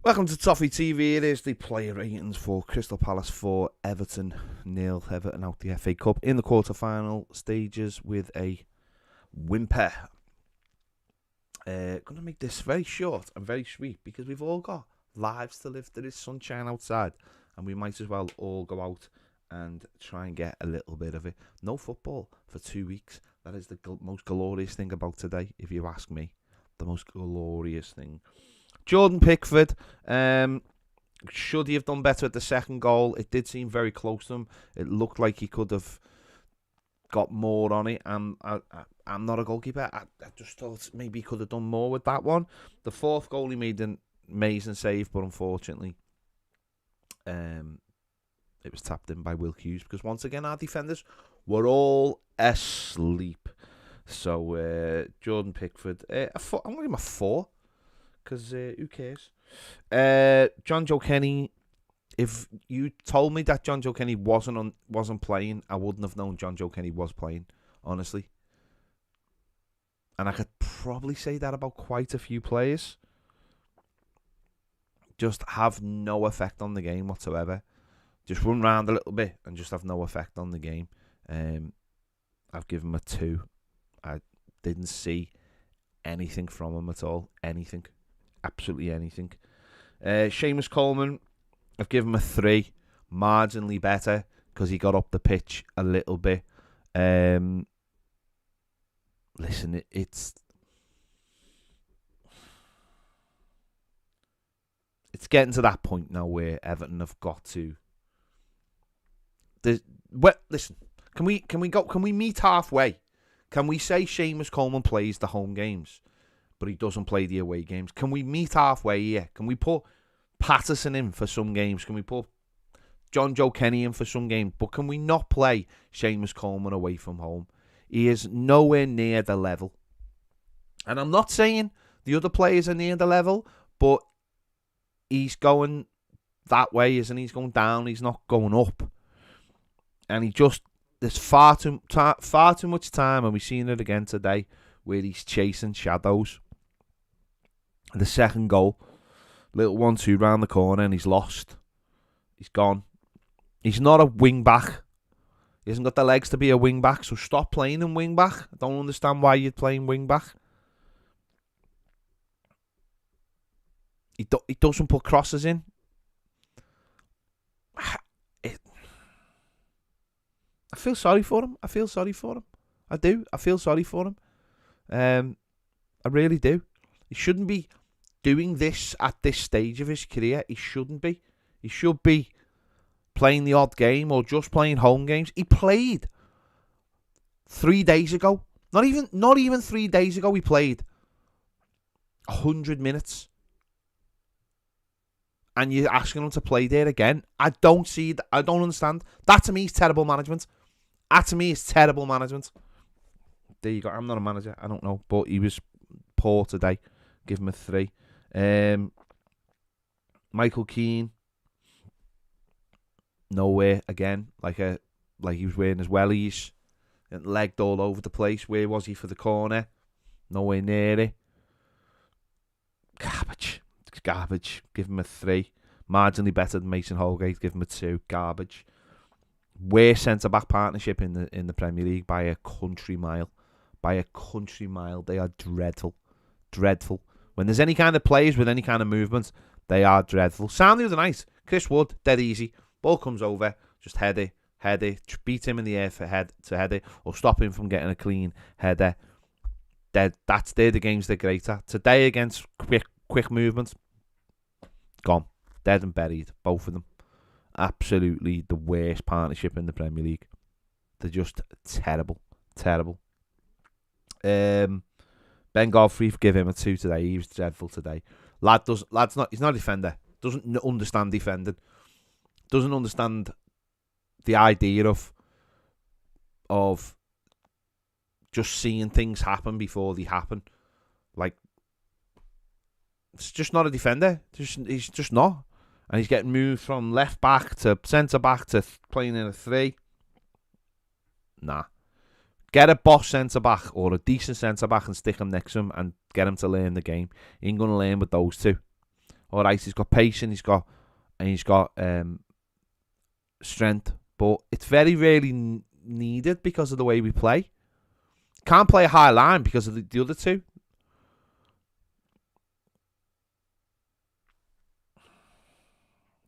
Welcome to Toffee TV. It is the player ratings for Crystal Palace 4, Everton 0. Everton out the FA Cup in the quarter-final stages with a whimper. Going to make this very short and very sweet because we've all got lives to live. There is sunshine outside and we might as well all go out and try and get a little bit of it. No football for 2 weeks. That is the most glorious thing about today, if you ask me. The most glorious thing. Jordan Pickford, should he have done better at the second goal? It did seem very close to him. It looked like he could have got more on it. I'm not a goalkeeper. I just thought maybe he could have done more with that one. The fourth goal, he made an amazing save, but unfortunately, it was tapped in by Will Hughes because once again our defenders were all asleep. So Jordan Pickford, I'm going to give him a 4. Because who cares? John Joe Kenny. If you told me that John Joe Kenny wasn't playing, I wouldn't have known John Joe Kenny was playing, honestly. And I could probably say that about quite a few players. Just have no effect on the game whatsoever. Just run around a little bit and just have no effect on the game. I've given him a 2. I didn't see anything from him at all. Anything. Absolutely anything. Sheamus Coleman, I've given him a 3. Marginally better because he got up the pitch a little bit. Listen, it's getting to that point now where Everton have got to. Listen, can we meet halfway? Can we say Sheamus Coleman plays the home games, but he doesn't play the away games? Can we meet halfway here? Can we put Patterson in for some games? Can we put John Joe Kenny in for some games? But can we not play Sheamus Coleman away from home? He is nowhere near the level. And I'm not saying the other players are near the level, but he's going that way, isn't he? He's going down. He's not going up. And there's far too much time, and we've seen it again today, where he's chasing shadows. The second goal, little 1-2 round the corner, and he's lost. He's gone. He's not a wing back. He hasn't got the legs to be a wing back, so stop playing him wing back. I don't understand why you're playing wing back. He doesn't put crosses in. I feel sorry for him. I do. I feel sorry for him. I really do. He shouldn't be doing this at this stage of his career. He shouldn't be. He should be playing the odd game or just playing home games. He played 3 days ago. Not even 3 days ago. He played 100 minutes. And you're asking him to play there again. I don't see that. I don't understand. That to me is terrible management. There you go. I'm not a manager. I don't know. But he was poor today. Give him a 3. Michael Keane. Nowhere again. Like he was wearing his wellies. And legged all over the place. Where was he for the corner? Nowhere near it. Garbage. Give him a 3. Marginally better than Mason Holgate. Give him a 2. Garbage. Worst centre-back partnership in the Premier League by a country mile. They are dreadful. When there's any kind of players with any kind of movement, they are dreadful. Sound the other night. Chris Wood, dead easy. Ball comes over, just head it. Beat him in the air for head it, or stop him from getting a clean header. They're the games they're great at. Today against quick movement, gone. Dead and buried, both of them. Absolutely the worst partnership in the Premier League. They're just terrible. Ben Godfrey, give him a 2 today. He was dreadful today. He's not a defender. Doesn't understand defending. Doesn't understand the idea of just seeing things happen before they happen. Like, it's just not a defender. He's just not. And he's getting moved from left back to centre back to playing in a 3. Nah. Get a boss centre back or a decent centre back and stick him next to him and get him to learn the game. He ain't going to learn with those two. all right, he's got patience, he's got strength, but it's very rarely needed because of the way we play. Can't play a high line because of the other two.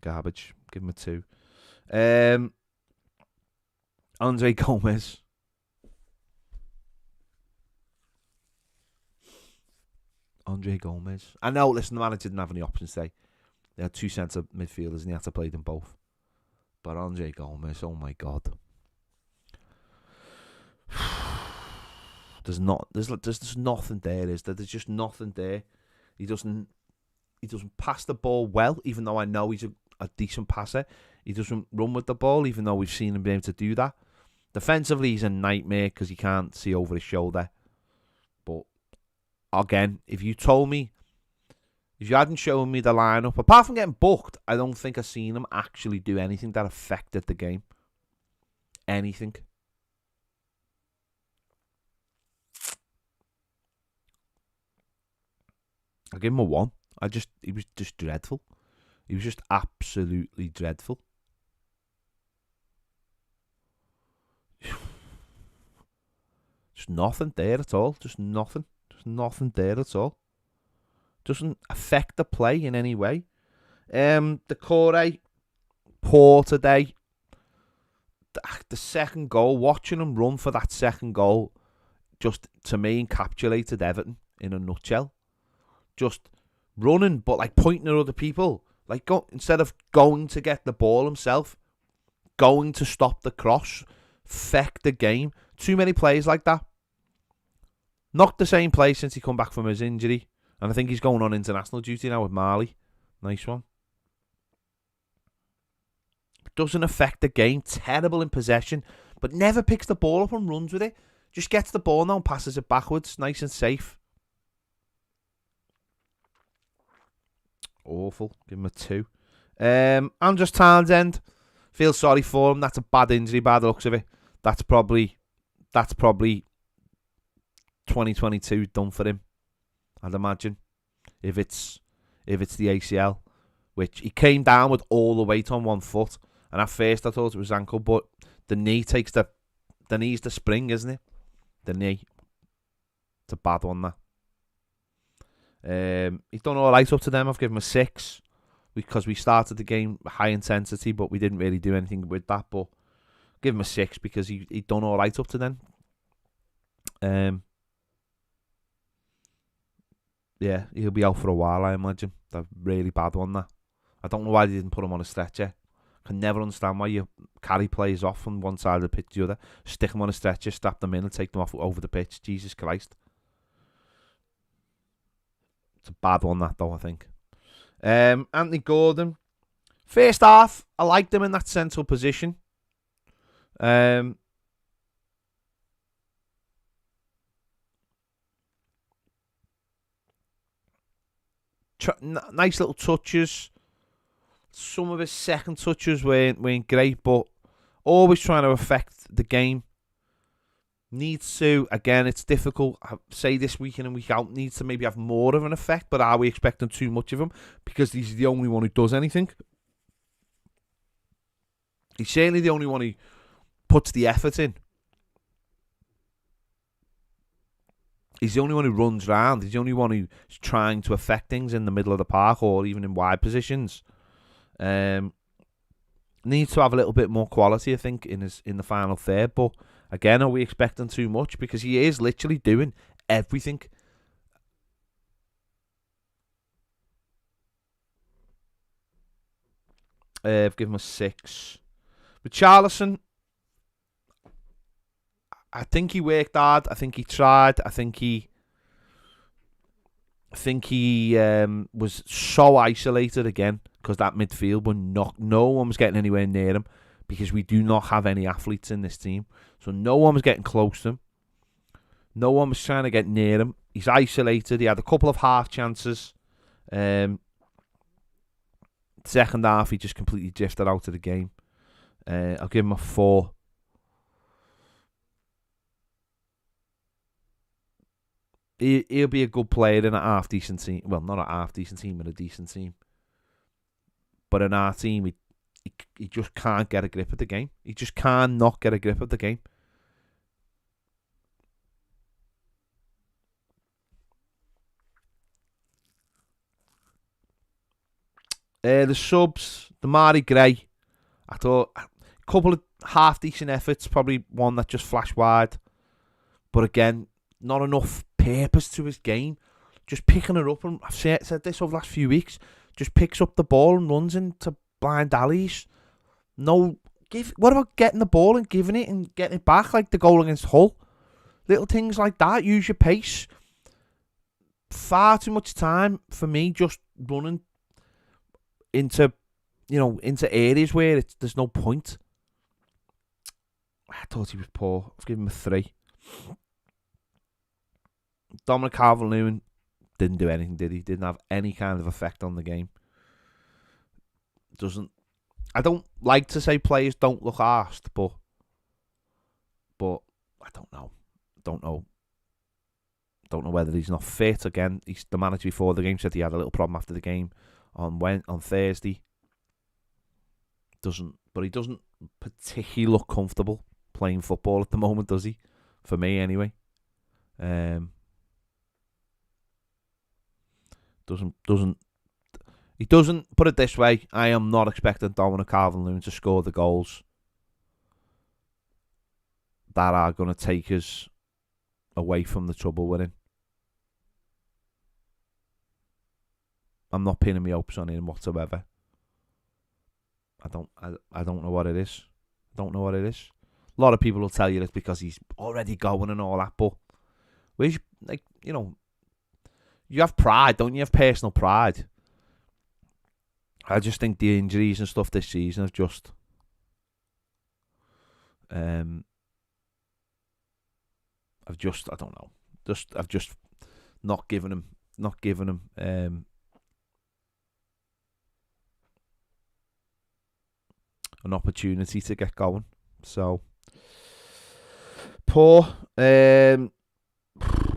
Garbage. Give him a 2. Andre Gomez. I know, listen, the manager didn't have any options today. They had 2 centre midfielders and he had to play them both. But Andre Gomez, oh my God. There's nothing there, is there? There's just nothing there. He doesn't pass the ball well, even though I know he's a decent passer. He doesn't run with the ball, even though we've seen him be able to do that. Defensively, he's a nightmare because he can't see over his shoulder. But again, if you hadn't shown me the lineup, apart from getting booked, I don't think I've seen him actually do anything that affected the game. Anything. I'll give him a 1. He was just dreadful. He was just absolutely dreadful. Just nothing there at all. Just nothing there at all. Doesn't affect the play in any way. Decore, poor today. The second goal, watching him run for that second goal, just to me encapsulated Everton in a nutshell. Just running, but like pointing at other people. Like instead of going to get the ball himself, going to stop the cross, feck the game. Too many plays like that. Not the same play since he come back from his injury. And I think he's going on international duty now with Mali. Nice one. Doesn't affect the game. Terrible in possession. But never picks the ball up and runs with it. Just gets the ball now and passes it backwards. Nice and safe. Awful. Give him a 2. Andros Townsend. Feel sorry for him. That's a bad injury by the looks of it. That's probably 2022 done for him, I'd imagine. If it's the ACL, which he came down with all the weight on one foot, and at first I thought it was ankle, but the knee takes the knee's the spring, isn't it? The knee. It's a bad one, that. He's done all right up to them. I've given him a 6 because we started the game high intensity, but we didn't really do anything with that. But give him a 6 because he done all right up to then. Yeah, he'll be out for a while, I imagine. That's a really bad one, that. I don't know why they didn't put him on a stretcher. I can never understand why you carry players off from one side of the pitch to the other, stick them on a stretcher, strap them in and take them off over the pitch. Jesus Christ. It's a bad one, that, though, I think. Anthony Gordon. First half, I liked him in that central position. Nice little touches. Some of his second touches weren't great, but always trying to affect the game. Needs to, again, it's difficult. I say this week in and week out, needs to maybe have more of an effect, but are we expecting too much of him? Because he's the only one who does anything. He's certainly the only one who puts the effort in. He's the only one who runs round. He's the only one who's trying to affect things in the middle of the park or even in wide positions. Needs to have a little bit more quality, I think, in the final third. But again, are we expecting too much? Because he is literally doing everything. I've given him a 6. But Richarlison, I think he worked hard. I think he tried. I think he was so isolated again because that midfield no one was getting anywhere near him because we do not have any athletes in this team. So no one was getting close to him. No one was trying to get near him. He's isolated. He had a couple of half chances. Second half, he just completely drifted out of the game. I'll give him a 4. He'll be a good player in a half-decent team. Well, not a half-decent team, but a decent team. But in our team, he just can't get a grip of the game. He just cannot get a grip of the game. The subs, the Mari Gray, I thought a couple of half-decent efforts, probably one that just flashed wide. But again, not enough purpose to his game. Just picking it up, and I've said this over the last few weeks, just picks up the ball and runs into blind alleys. What about getting the ball and giving it and getting it back like the goal against Hull? Little things like that, use your pace. Far too much time for me just running into areas where there's no point. I thought he was poor. I've given him a 3. Dominic Calvert-Lewin didn't do anything, did he? Didn't have any kind of effect on the game. I don't like to say players don't look arsed, but I don't know. Don't know whether he's not fit. Again, the manager before the game said he had a little problem after the game on Thursday. But he doesn't particularly look comfortable playing football at the moment, does he? For me, anyway. He doesn't, put it this way, I am not expecting Dominic Calvert-Lewin to score the goals that are going to take us away from the trouble we're in. I'm not pinning my hopes on him whatsoever. I don't know what it is. A lot of people will tell you it's because he's already going and all that, but you have pride, don't you? You have personal pride. I just think the injuries and stuff this season have just I don't know. I've just not given him an opportunity to get going. So poor.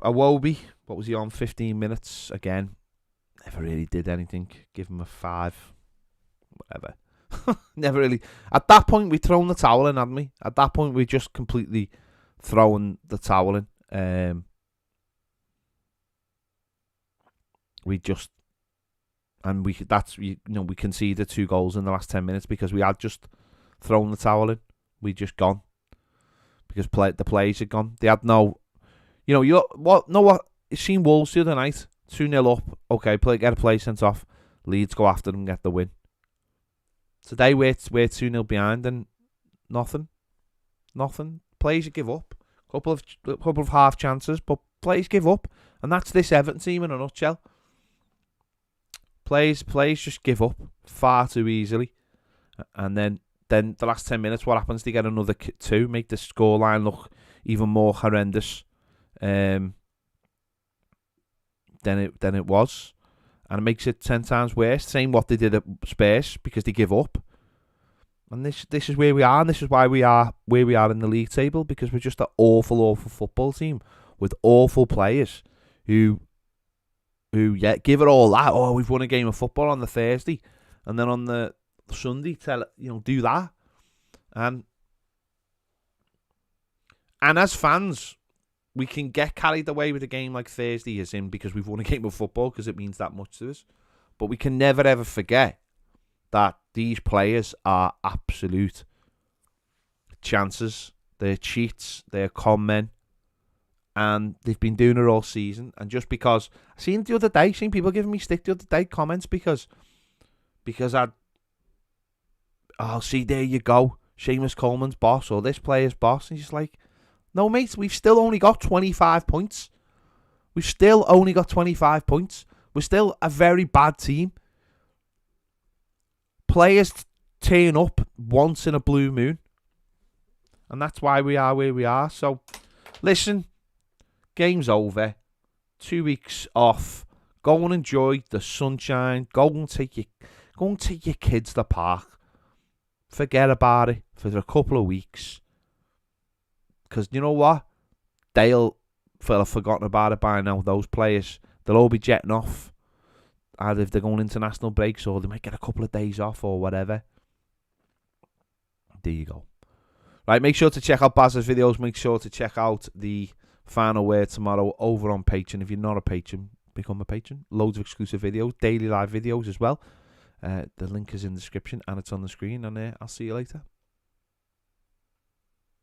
Awobi, what was he on? 15 minutes again. Never really did anything. Give him a 5. Whatever. Never really. At that point, we'd thrown the towel in, hadn't we? At that point, we just completely thrown the towel in. We conceded 2 goals in the last 10 minutes because we had just thrown the towel in. We'd just gone because the players had gone. They had no, you seen Wolves the other night, 2-0 up. Okay, get a play sent off. Leeds go after them, get the win. Today we're 2-0 behind and nothing. Players give up. Couple of half chances, but players give up, and that's this Everton team in a nutshell. Players just give up far too easily, and then the last 10 minutes, what happens? They get another 2, make the scoreline look even more horrendous than it was, and it makes it 10 times worse. Same what they did at Spurs because they give up, and this is where we are, and this is why we are where we are in the league table, because we're just an awful football team with awful players who give it all that. Oh, we've won a game of football on the Thursday, and then on the Sunday do that, and as fans we can get carried away with a game like Thursday is in because we've won a game of football because it means that much to us, but we can never ever forget that these players are absolute chances. They're cheats, they're con men, and they've been doing it all season. And just because I seen people giving me stick the other day, comments because see, there you go, Sheamus Coleman's boss or this player's boss, and he's just like, no mate, we've still only got 25 points. We're still a very bad team. Players turn up once in a blue moon, and that's why we are where we are. So listen, game's over, 2 weeks off, go and enjoy the sunshine, go and take your kids to the park, forget about it for a couple of weeks, because you know what, they'll have forgotten about it by now. Those players, they'll all be jetting off either if they're going international breaks or they might get a couple of days off or whatever. There you go. Right, make sure to check out Baz's videos. Make sure to check out the Final Word tomorrow over on Patreon. If you're not a patron, become a patron. Loads of exclusive videos, daily live videos as well. The link is in the description and it's on the screen. And I'll see you later.